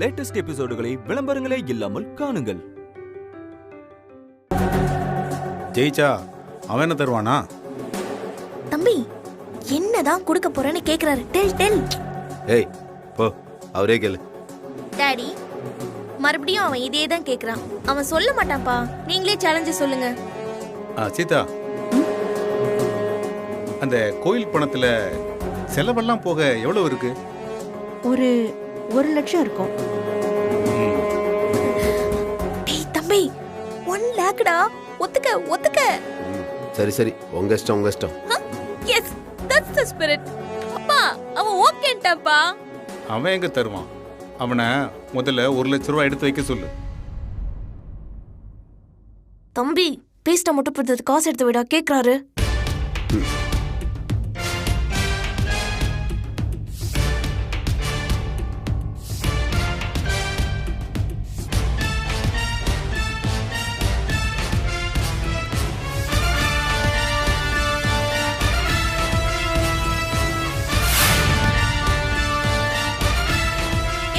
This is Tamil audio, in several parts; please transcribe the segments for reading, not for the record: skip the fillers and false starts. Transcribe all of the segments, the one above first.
லேட்டஸ்ட் எபிசோடுகளை விளம்பரங்களே இல்லாமல் காணுங்கள். ஜெயிச்சா அவன் என்ன தருவானா? தம்பி என்னதான் கொடுக்க போறேன்னு கேக்குறாரு. டெல். ஏய் போ, அவரே கேளு. டாடி மறுபடியும் அவன் இதே தான் கேக்குறான். அவன் சொல்ல மாட்டான்ப்பா, நீங்களே சேலஞ்சு சொல்லுங்க. சீதா, அந்த கோயில் பணத்துல செலவெல்லாம் போக எவ்வளவு இருக்கு? ஒரு 1 லட்சம் இருக்கும். டேய் தம்பி 1 லாக்டா. ஒத்துக்க. சரி உங்க இஷ்டம். Yes, that's the spirit. அப்பா அவன் ஓகேன்டாப்பா. அவன் எங்க தருவான்? அவனை முதல்ல 1 லட்சம் ரூபாய் எடுத்து வைக்க சொல்லு. தம்பி பேஸ்ட மட்டும் போடுறது காசு எடுத்து விடா கேக்குறாரு.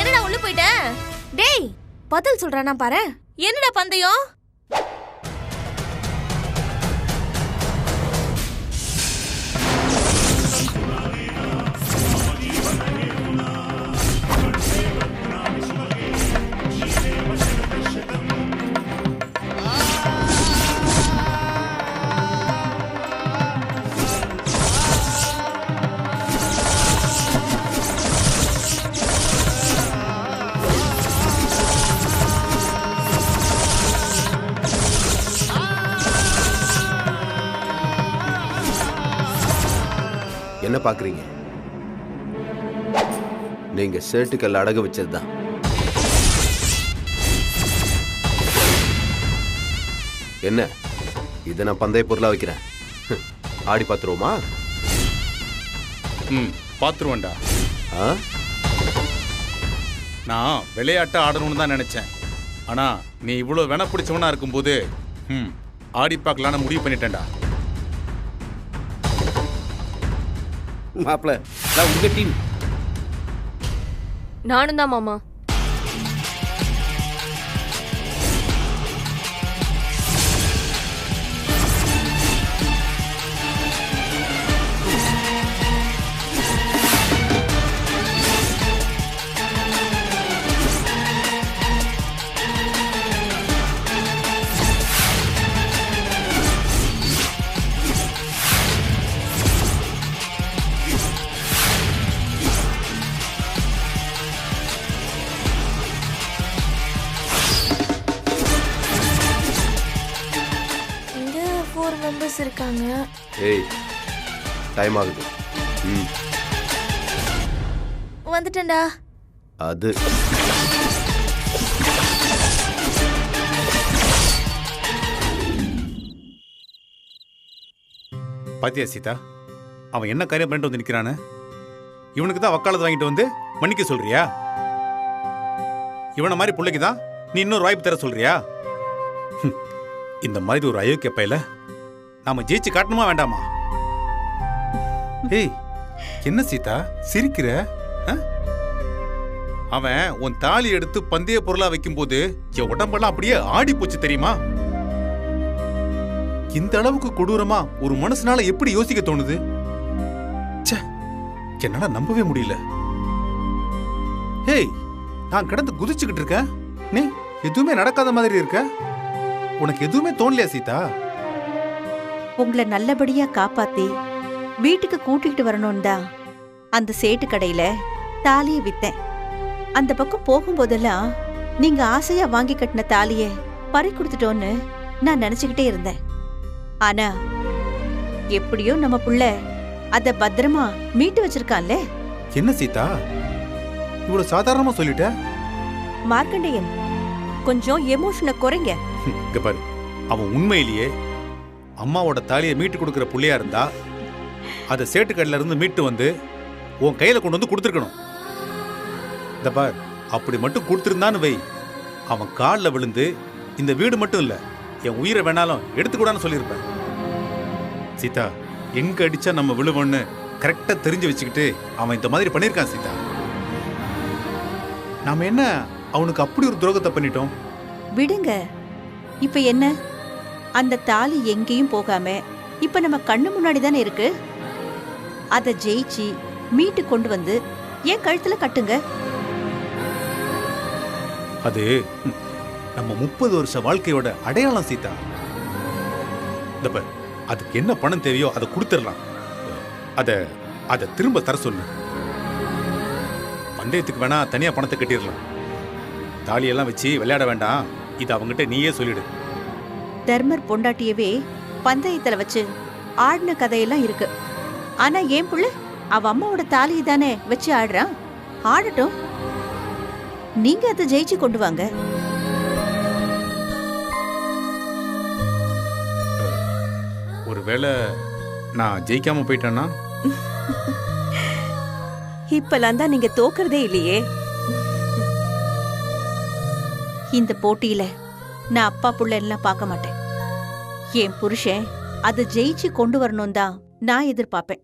என்னடா உள்ள போயிட்ட? டேய் பதில் சொல்றானா பாரு. என்னடா பந்தயம்? என்ன பாக்குறீங்க? நீங்க சேட்டுக்கள் அடகு வச்சதுதான். என்ன இதை நான் பந்தய பொருளா வைக்கிறேன். ஆடி பாத்துருவோமா? பாத்துருவேன்டா. நான் விளையாட்ட ஆடணும்னு தான் நினைச்சேன். ஆனா நீ இவ்வளவு வென பிடிச்சவனா இருக்கும்போது ஆடி பார்க்கலான்னு முடிவு பண்ணிட்டேன்டா. மாப்ள, நான் உங்க டீம். நானும் தான் மாமா. இருக்காங்க. ஏய் டைம் ஆகுது. வந்துட்டேன்டா. அது பாத்தியா சீதா, அவன் என்ன காரியம் பண்ணிட்டு வந்து நிக்கிறானு? இவனுக்கு தான் வக்காலத்து வாங்கிட்டு வந்து மன்னிக்க சொல்றியா? இவனை மாதிரி பிள்ளைக்கு தான் நீ இன்னொரு வாய்ப்பு தர சொல்றியா? இந்த மாதிரி ஒரு அயோக்கிய பையல நாம ஜெயிச்சு காட்டணுமா வேண்டாமா? ஏய் என்ன சீதா சிரிக்கிற? அவன் உன் தாலி எடுத்து பந்தய பொருளா வைக்கும் போது என் உடம்பெல்லாம் அப்படியே ஆடி போச்சு தெரியுமா? இந்த அளவுக்கு கொடூரமா ஒரு மனுஷனால எப்படி யோசிக்க தோணுது? என்னால நம்பவே முடியல. ஏய் நான் கிடந்து குதிச்சுக்கிட்டு இருக்கேன், நீ எதுவுமே நடக்காத மாதிரி இருக்க. உனக்கு எதுவுமே தோணலையா சீதா? உங்களை நல்லபடியா காப்பாத்தி வீட்டுக்கு கூட்டிகிட்டு வரணும் தான் அந்த சேட்டு கடையில தாலியை வித்தேன். அந்த பக்கம் போகும்போதெல்லாம் நீங்க ஆசையா வாங்கி கட்டின தாலிய பறி கொடுத்துட்டோன்னு நான் நினைச்சுக்கிட்டே இருந்தேன். ஆனா எப்படியோ நம்ம புள்ள அத பத்திரமா மீட்டு வச்சிருக்கான்ல. என்ன சீதா இவ்வளவு சாதாரணமா சொல்லிட்ட? மார்க்கண்டேயன் கொஞ்சம் எமோஷனை குறைங்க. இங்க பாரு, அவன் உண்மையிலேயே அம்மாவோட தாலியை மீட்டு கொடுக்கிற புள்ளையா இருந்தா அதை சேட்டுக்கடையில இருந்து மீட்டு வந்து உன் கையில கொண்டு வந்து கொடுத்துருக்கணும். இந்த பார், அப்படி மட்டும் கொடுத்துருந்தான்னு வை, அவன் காலில் விழுந்து இந்த வீடு மட்டும் இல்ல என் உயிரை வேணாலும் எடுத்துக்கூடான்னு சொல்லியிருப்பேன். சீதா, எங்க அடிச்சா நம்ம விழுவோன்னு கரெக்டா தெரிஞ்சு வச்சுக்கிட்டு அவன் இந்த மாதிரி பண்ணியிருக்கான் சீதா. நாம என்ன அவனுக்கு அப்படி ஒரு துரோகத்தை பண்ணிட்டோம்? விடுங்க. இப்ப என்ன, அந்த தாலி எங்கேயும் போகாம இப்ப நம்ம கண்ணு முன்னாடி தானே இருக்கு. அதை ஜெயிச்சு மீட்டு கொண்டு வந்து ஏன் கழுத்துல கட்டுங்க. அது நம்ம 30 வருஷ வாழ்க்கையோட அடையாளம் சீதா. இந்த பார், அதுக்கு என்ன பணம் தேவையோ அதை கொடுத்துடலாம். அதை திரும்ப தர சொல்லு. பந்தயத்துக்கு வேணா தனியா பணத்தை கட்டிடலாம். தாலியெல்லாம் வச்சு விளையாட வேண்டாம். இது அவங்ககிட்ட நீயே சொல்லிடு. தர்மர் பொண்டாட்டியவே பந்தயத்துல வச்சு ஆடின கதையெல்லாம் இருக்கு. ஆனா ஏன் புள்ள அவ அம்மாவோட தாலியை தானே வச்சு ஆடுறான். ஆடட்டும், நீங்க அதை ஜெயிச்சு கொண்டு வாங்க. ஒருவேளை நான் ஜெயிக்காம போயிட்டேன்னா? இப்பெல்லாம் தான் நீங்க தோக்குறதே இல்லையே. இந்த போட்டியில நான் அப்பா புள்ள எல்லாம் பார்க்க மாட்டேன். என் புருஷன் அதை ஜெயிச்சு கொண்டு வரணும் தான் நான் எதிர்பார்ப்பேன்.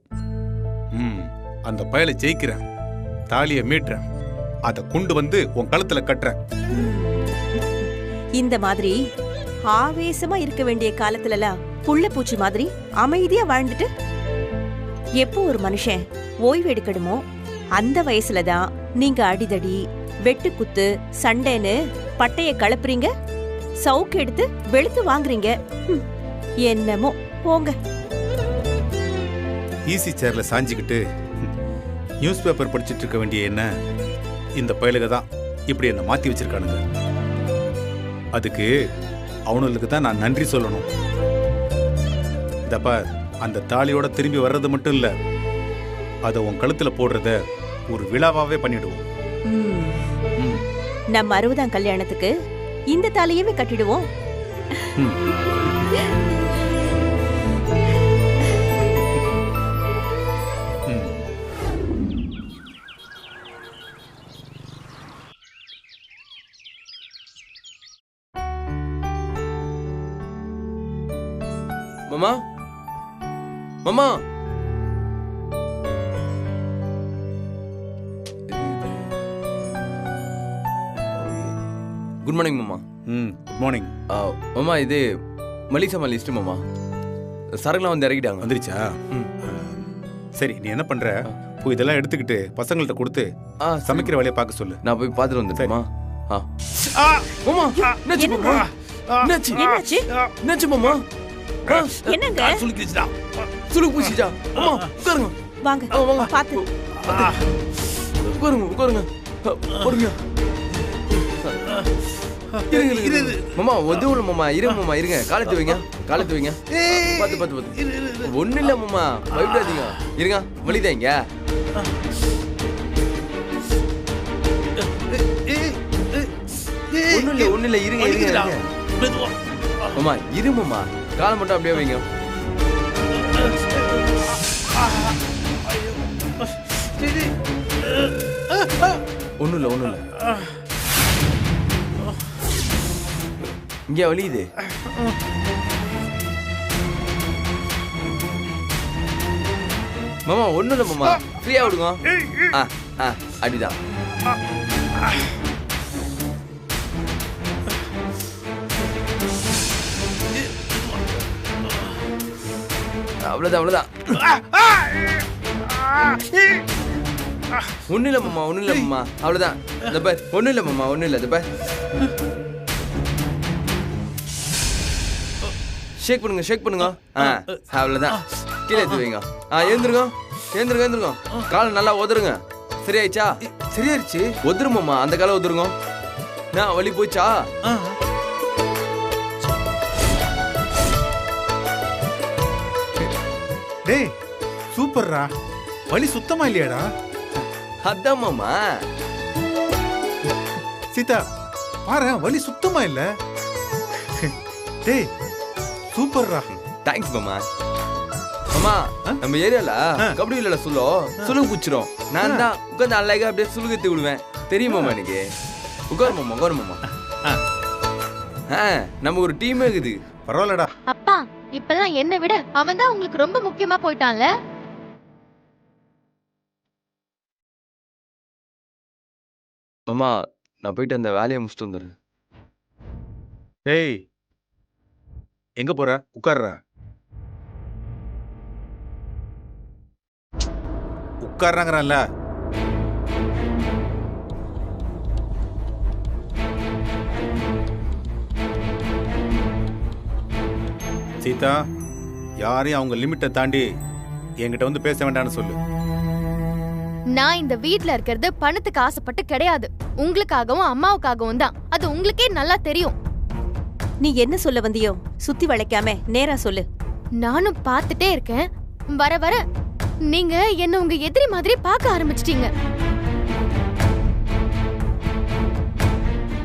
அந்த பயலை ஜெயிக்கிறேன், தாலியை மீட்டுறேன், அதை கொண்டு வந்து உன் கழுத்துல கட்டுறேன். இந்த மாதிரி ஆவேசமா இருக்க வேண்டிய காலத்துலலாம் புள்ள பூச்சி மாதிரி அமைதியா வாழ்ந்துட்டு எப்போ ஒரு மனுஷன் ஓய்வு எடுக்கணுமோ அந்த வயசுலதான் நீங்க அடிதடி, வெட்டு குத்து, சண்டைன்னு பட்டைய கலப்புறீங்க, சவுக்கு எடுத்து வெளுத்து வாங்குறீங்க. என்னமோ போங்க. ஈஸி சேர்ல சாஞ்சிக்கிட்டு நியூஸ் பேப்பர் படிச்சுட்டு இருக்க வேண்டிய என்ன இந்த பயலுக தான் இப்படி என்ன மாத்தி வச்சிருக்கானுங்க. அதுக்கு அவனுக்கு தான் நான் நன்றி சொல்லணும். இந்தப்பா, அந்த தாலியோட திரும்பி வர்றது மட்டும் இல்ல, அதை உன் கழுத்துல போடுறத ஒரு விழாவாவே பண்ணிடுவோம். நம்ம 60ஆம் கல்யாணத்துக்கு இந்த தாலியவே கட்டிடுவோம். மாமா, மாமா, குட் மார்னிங் மாமா. Good morning. மாமா, இது மளிகை லிஸ்ட் மாமா. சரக்குலாம் வந்து இறக்கிட்டாங்க. வந்துருச்சா? சரி, நீ என்ன பண்ற, போய் இதெல்லாம் எடுத்துக்கிட்டு பசங்கள்ட்ட கொடுத்து சமைக்கிற வேலையை பார்க்க சொல்லு. நான் போய் பார்த்துட்டு வந்துட்டேன். மாமா, என்னாச்சு மாமா? என்னாச்சு? என்னாச்சு மாமா? என்னங்க? சுளுக்கு பூசிச்சா? அம்மா, உட்காருங்க. வாங்க, வாங்க, பாத்து உட்காருங்க, உட்காருங்க. பொறுங்க. மாமா, ஒதுவுல மாமா, இருங்க மாமா, இருங்க. காலத்து வைங்க, காலத்து வைங்க. பார்த்து. ஒண்ணு இல்ல மாமா, பயப்படாதீங்க. இருங்க, வலிதாங்க. ஒண்ணு இல்ல, இருங்க. மாமா, இரு மாமா, காலை மட்டும் அப்படியே வைங்க. ஒண்ணும் இல்ல. இங்க வலியுது. மாமா, ஒண்ணும் இல்ல மாமா, ஃப்ரீயா விடுங்க. அப்படிதான். அவ்வளவுதான். ஒண்ணு இல்ல மாமா, அவ்வளவுதான். ஒண்ணு இல்ல மாமா, ஒண்ணு இல்ல. ஷேக் பண்ணுங்க. அவ்வளவுதான். கீழே எடுத்து வைங்க. எழுந்துருங்க. காலை நல்லா உதருங்க. சரியாயிடுச்சா? சரியாயிருச்சு. உதருமாமா, அந்த காலை உதருங்க. நான் வலி போச்சா? டேய், சூப்பர்ரா. வலி சுத்தமா இல்லையாடா? அதான் மாமா. சீதா, பாரு, வலி சுத்தமா இல்ல. டேய், சூப்பர்ரா. தேங்க்ஸ் மாமா. மாமா, நம்ம ஏரியால கபடி விளையாட சுலுகு பூச்சிரும். நான் தான் உட்காந்து அழகா அப்படியே சுலுகத்தை விடுவேன். தெரியுமா எனக்கு? உட்காரு மாமா. நம்ம ஒரு டீமே இருக்குது. பரவாயில்லடா. அப்பா, இப்பெல்லாம் என்னை விட அவன் தான் உங்களுக்கு ரொம்ப முக்கியமா போயிட்டான்ல. மாமா நான் போயிட்டு அந்த வேலையை முடிச்சுட்டு வந்துடுறேன். டேய் எங்க போற? உட்கார்ற. உட்கார்றாங்கறான்ல. சீதா, யாரையும் அவங்க லிமிட்டை தாண்டி என்கிட்ட வந்து பேச வேண்டாம்னு சொல்லு. நான் இந்த வீட்ல இருக்கிறது பணத்துக்கு ஆசைப்பட்டு கிடையாது, உங்களுக்காகவும் அம்மாவுக்காகவும் தான். அது உங்களுக்கே நல்லா தெரியும். நீ என்ன சொல்ல வந்தியோ சுத்தி வளைக்காம நேரா சொல்லு. நானும் பார்த்துட்டே இருக்கேன், வர வர நீங்க என்ன உங்க எதிரி மாதிரி பார்க்க ஆரம்பிச்சிட்டீங்க.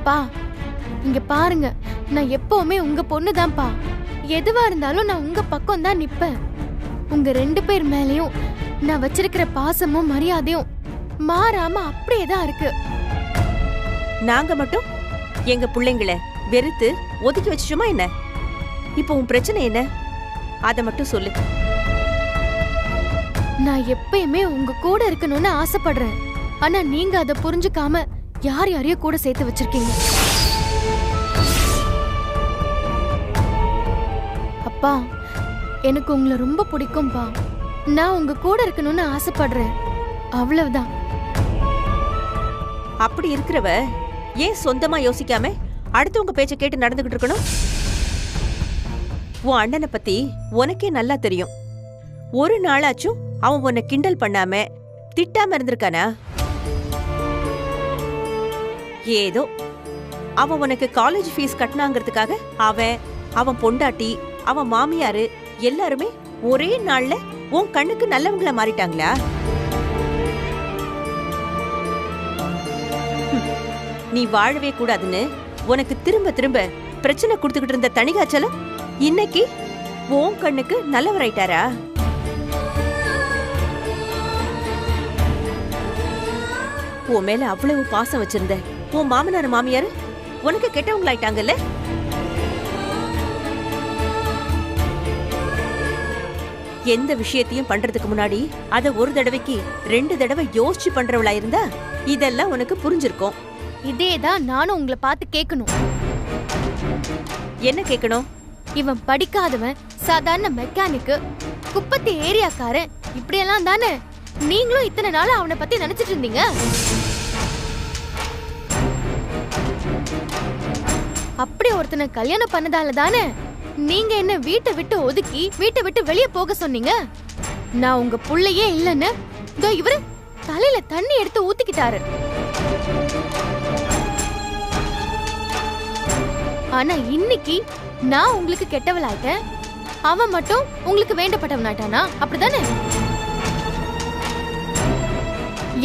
பா இங்க பாருங்க, நான் எப்பவுமே உங்க பொண்ணுதான்ப்பா. எதுவா இருந்தாலும் நான் உங்க பக்கம் தான் நிப்பேன். உங்க 2 பேர் மேலயும் நான் வச்சிருக்கிற பாசமும் மரியாதையும் மாறாம அப்படியே தான் இருக்கு. நாங்க மட்டும் எங்க பிள்ளைங்களை வெறுத்து ஒதுக்கி வச்சுட்டோமா என்ன? இப்போ உன் பிரச்சனை என்ன? அத மட்டும் சொல்லு. நான் எப்பயுமே உங்க கூட இருக்கணும்னு ஆசைப்படுறேன். ஆனா நீங்க அதை புரிஞ்சுக்காம யார் யாரையோ கூட சேர்த்து வச்சிருக்கீங்க. அப்பா எனக்கு உங்களை ரொம்ப பிடிக்கும்பா. நான் உங்க கூட இருக்கணும்னு ஆசைப்படுறேன், அவ்வளவுதான். அப்படி இருக்கிறவ ஏன் சொந்தமா யோசிக்காம அடுத்தவங்க பேச்ச கேட்டு நடந்துகிட்டு இருக்கணும்? உன் அண்ணனை பத்தி உனக்கே நல்லா தெரியும். ஒரு நாளாச்சும் அவன் உன்னை கிண்டல் பண்ணாம திட்டாம இருந்திருக்கானா? ஏதோ அவன் உனக்கு காலேஜ் ஃபீஸ் கட்டினாங்கிறதுக்காக அவன் பொண்டாட்டி, அவன் மாமியாரு எல்லாருமே ஒரே நாள்ல உன் கண்ணுக்கு நல்லவங்கள மாறிட்டாங்களா? நீ வாழவே கூடாதுன்னு உனக்கு திரும்ப திரும்ப பிரச்சனை கொடுத்துக்கிட்டு இருந்த தணிகாச்சலம் இன்னைக்கு உன் கண்ணுக்கு நல்லவராயிட்டாரா? உன் மேல அவ்வளவு பாசம் வச்சிருந்த உன் மாமனார் மாமியாரு உனக்கு கெட்டவங்களாயிட்டாங்கல்ல? எந்த விஷயத்தையும் பண்றதுக்கு முன்னாடி அத ஒரு தடவைக்கு 2 தடவை யோசிச்சு பண்றவளா இருந்தா இதெல்லாம் உனக்கு புரிஞ்சிருக்கும். இதேதான் நானும் உங்களை பார்த்து கேட்கணும். என்ன கேட்கணும்? இவன் படிக்காதவன், சாதாரண மெக்கானிக்கு, குப்பத்தி ஏரியாக்காரன், இப்படியெல்லாம் தானே நீங்களும் இத்தனை நாள் அவனை பத்தி நினைச்சிட்டு இருந்தீங்க? அப்படி ஒருத்தனை கல்யாணம் பண்ணதால தானே நீங்க என்ன வீட்டை விட்டு ஒதுக்கி வீட்டை விட்டு வெளியே போக சொன்னீங்க? நான் உங்க புள்ளையே இல்லைன்னு இவரு தலையில தண்ணி எடுத்து ஊத்திக்கிட்டாரு. ஆனா இன்னைக்கு நான் உங்களுக்கு கெட்டவளாயிட்டேன், அவன் மட்டும் உங்களுக்கு வேண்டப்பட்டவனாயிட்டானா? அப்படிதானே?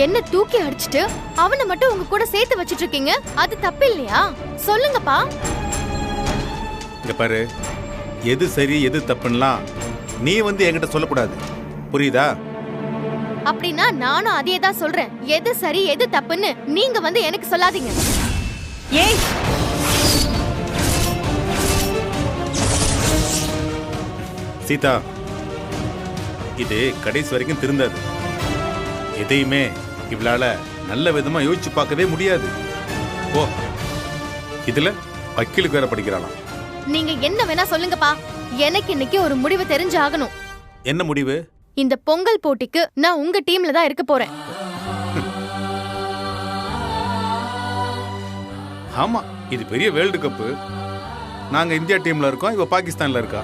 என்ன தூக்கி அடிச்சிட்டு அவனை மட்டும் உங்க கூட சேர்த்து வச்சிட்டு இருக்கீங்க, அது தப்பு இல்லையா? சொல்லுங்கப்பா. இங்க பாரு, எது சரி எது தப்புன்னலாம் நீ வந்து என்கிட்ட சொல்லக்கூடாது, புரியுதா? அப்படின்னா நானும் அதே தான் சொல்றேன். எது சரி எது தப்புன்னு நீங்க வந்து எனக்கு சொல்லாதீங்க. ஏய், சீதா, இது கடைசி வரைக்கும் திருந்தாது. எதையுமே இவளால நல்ல விதமா யோசிச்சு பார்க்கவே முடியாது. ஓ, இதுல வக்கீலுக்கு வேற படிக்கிறாளாம். நீங்க என்ன வேணா சொல்லுங்கப்பா, எனக்கு இன்னைக்கு ஒரு முடிவு தெரிஞ்சாகணும். என்ன முடிவு? இந்த பொங்கல் போட்டிக்கு நான் உங்க டீம்ல தான் இருக்க போறேன். ஆமா, இது பெரிய வேர்ல்டு கப்பு. நாங்க இந்தியா டீம்ல இருக்கோம், இவ பாகிஸ்தான்ல இருக்கா.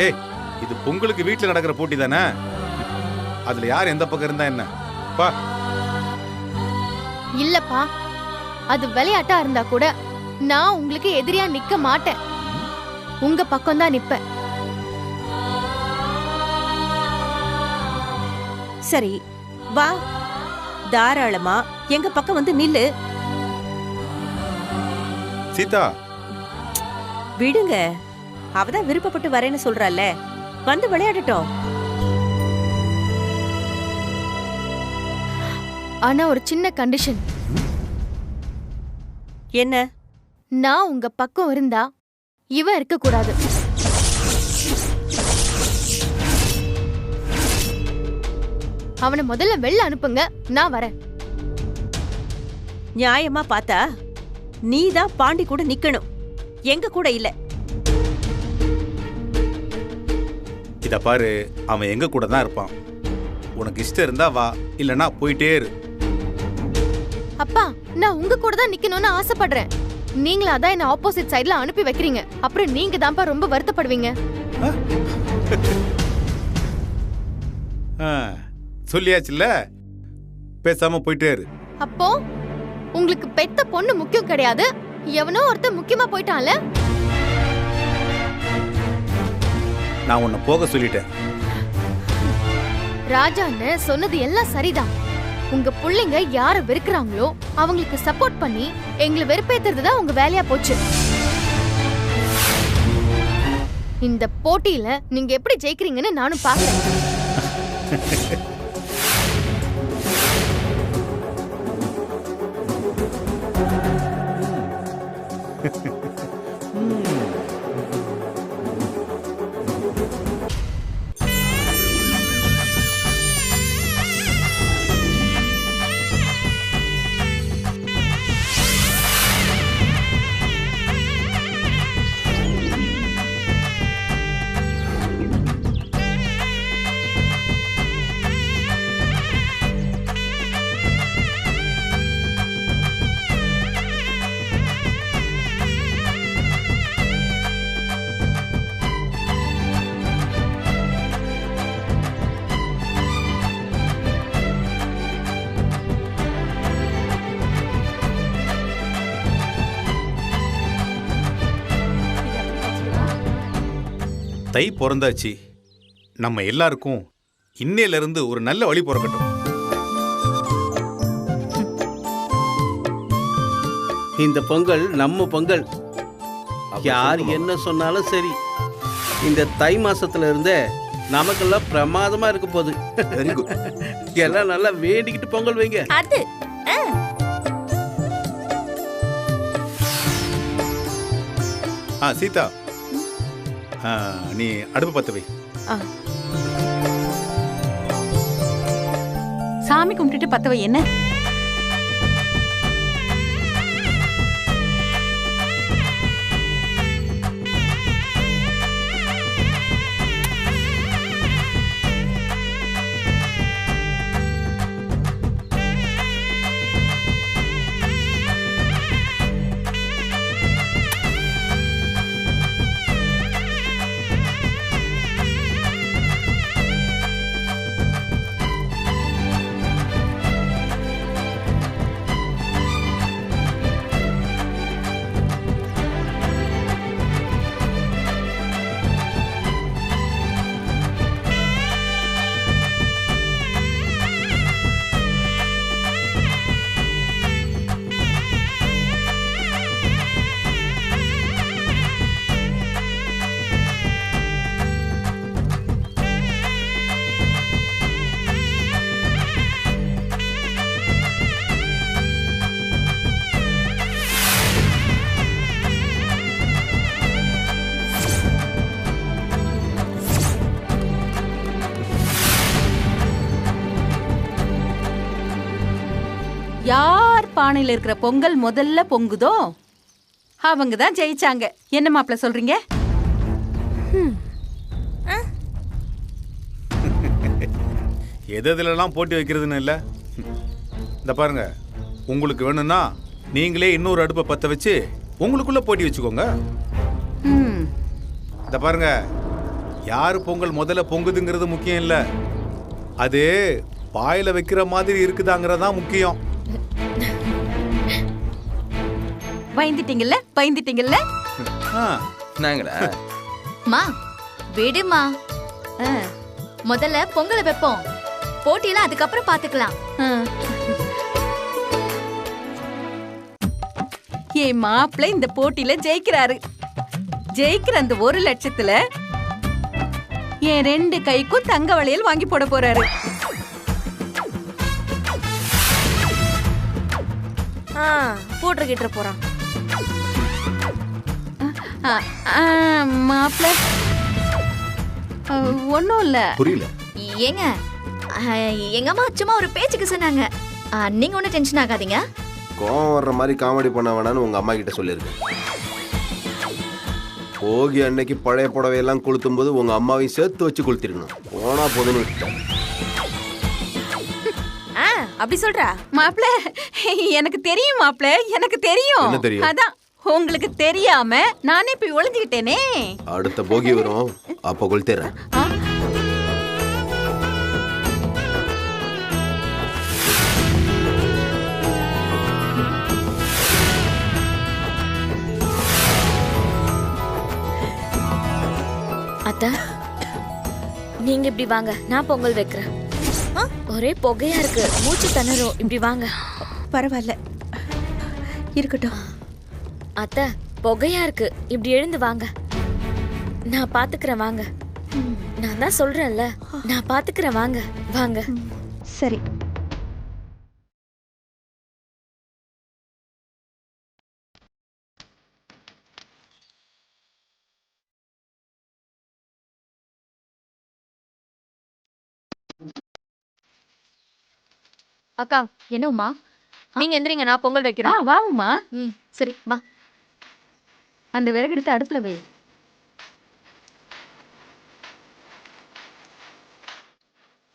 ஏய், இது பொங்கலுக்கு வீட்டுல நடக்கிற போட்டி தானே, அதுல யார் எந்த பக்கம் இருந்தா என்ன? பா. இல்லப்பா, அது விளையாட்டா இருந்தா கூட நான் உங்களுக்கு எதிரியா நிக்க மாட்டேன், உங்க பக்கம் தான் நிப்பேன். சரி வா, தாராளமா எங்க பக்கம் வந்து நில்லு. சீதா, விடுங்க, அவதான் விருப்பப்பட்டு வரேன்னு சொல்றால, வந்து விளையாடட்டும். ஆனா ஒரு சின்ன கண்டிஷன். என்ன? நான் உங்க பக்கம் இருந்தா இவன் இருக்க கூடாது. அவனை முதல்ல வெளில அனுப்புங்க, நான் வரேன். நியாயமா பார்த்தா நீ தான் பாண்டி கூட நிக்கணும், எங்க கூட இல்ல. இத பாரு, அவன் எங்க கூட தான் இருப்பான். உனக்கு இஷ்டம் இருந்தா வா, இல்லனா போயிட்டே இரு. அப்பா, நான் உங்க கூட தான் நிக்கணும்னு ஆசைப்படுறேன். நீங்களா தான் என்ன ஆப்போசிட் சைடுல அனுப்பி வைக்கிறீங்க. அப்புறம் நீங்க தான்ப்பா ரொம்ப வருத்தப்படுவீங்க. சொல்லியாச்சுல்ல, பேசாம போயிட்டே இரு. அப்போ உங்களுக்கு பெத்த பொண்ணு முக்கியம் கிடையாது, எவனோ ஒருத்தன் முக்கியமா போயிட்டான்ல. நான் உன்னை போக சொல்லிட்டேன். ராஜான்னு சொன்னது எல்லாம் சரிதான். உங்க புள்ளைங்க யார வெறுக்கிறாங்களோ அவங்களுக்கு சப்போர்ட் பண்ணி எங்களை வெறுப்பேத்துறது தான் உங்க வேலையா போச்சு. இந்த போட்டியில நீங்க எப்படி ஜெயிக்கிறீங்கன்னு நானும் பாக்குறேன். தை பிறந்தாச்சு. நம்ம எல்லாருக்கும் இன்னையில இருந்து ஒரு நல்ல வழி பிறக்கட்டும். இந்த பொங்கல் நம்ம பொங்கல். யார் என்ன சொன்னாலும் சரி, இந்த தை மாசத்துல இருந்தே நமக்கெல்லாம் பிரமாதமா இருக்க போகுது. Very good. எல்லாம் நல்லா வேண்டிக்கிட்டு பொங்கல் வைங்க. அது சீதா, நீ அடுப்பு பத்த வை. சாமி கும்பிட்டுட்டு பத்தவை என்ன? யார் பானையில இருக்கிற பொங்கல் முதல்ல பொங்குதோ அவங்க தான் ஜெயிச்சாங்க. என்ன மாப்பிள்ள சொல்றீங்க? எதுலலாம் போட்டி வைக்கிறதுன்னு இல்லை. இந்த பாருங்க, உங்களுக்கு வேணும்னா நீங்களே இன்னொரு அடுப்பை பற்ற வச்சு உங்களுக்குள்ள போட்டி வச்சுக்கோங்க. இந்த பாருங்க, யாரு பொங்கல் முதல்ல பொங்குதுங்கிறது முக்கியம் இல்லை, அது பாயில வைக்கிற மாதிரி இருக்குதாங்கிறதா முக்கியம். பயந்துட்டீங்கல்ல பயந்துட்டீங்கல்ல. நாங்களா மா விடுமா, முதல்ல பொங்கலை வைப்போம், போட்டியெல்லாம் அதுக்கப்புறம் பாத்துக்கலாம். என் மாப்பிள்ள இந்த போட்டியில ஜெயிக்கிறாரு. ஜெயிக்கிற அந்த 1 லட்சத்துல என் 2 கைக்கும் தங்க வளையல் வாங்கி போட போறாரு. போட்டுக்கிட்டு போறான். மாப்பிள்ள ஒன்னும் இல்ல. புரியல. ஏங்க, எங்க அம்மா சும்மா ஒரு பேச்சுக்கு சொன்னாங்க. நீங்க ஒன்னும் டென்ஷன் ஆகாதீங்க. கோவம் வர்ற மாதிரி காமெடி பண்ண வேணான்னு உங்க அம்மா கிட்ட சொல்லியிருக்கேன். போகி அன்னைக்கு பழைய புடவையெல்லாம் கொளுத்தும் போது உங்க அம்மாவையும் சேர்த்து வச்சு கொளுத்திருக்கணும். போனா போதுன்னு விட்டுட்டேன். அப்படி சொல்றா? மாப்ள எனக்கு தெரியும் மாப்ள, எனக்கு தெரியும். என்ன தெரியும்? அதான் உங்களுக்கு தெரியாம நானே போய் ஒளிஞ்சுக்கிட்டேனே. அடுத்த போகி வரும், அப்ப கொளுத்திடுறேன். அத்தா, நீங்க இப்படி வாங்க, நான் பொங்கல் வைக்கிறேன். ஒரே புகையா இருக்கு, மூச்சு திணறும். இப்படி வாங்க. பரவாயில்ல, இருக்கட்டும். அத்தை, புகையா இருக்கு, இப்படி எழுந்து வாங்க. நான் பாத்துக்கிறேன், வாங்க. நான் தான் சொல்றேன்ல, நான் பாத்துக்கிறேன், வாங்க வாங்க. சரி. அக்கா என்னம்மா? நீங்க எந்திரிங்க, நான் பொங்கல் வைக்கிறேன். வாங்கம்மா. சரி வா. அந்த விறகு எடுத்து அடுப்புல வை.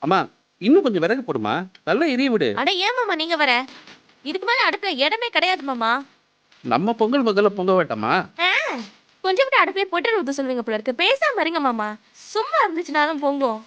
அம்மா இன்னும் கொஞ்சம் விறகு போடுமா, நல்லா எரிய விடு. அட ஏன் மாமா நீங்க வர? இதுக்கு மேல அடுப்புல இடமே கிடையாது மாமா. நம்ம பொங்கல் முதல்ல பொங்க வேண்டாமா? கொஞ்சம் விட்டு அடுப்பே போட்டு ஊத்த சொல்லுவீங்க போல இருக்கு. பேசாம இருங்க மாமா, சும்மா இருந்துச்சுனாலும் பொங்கும்.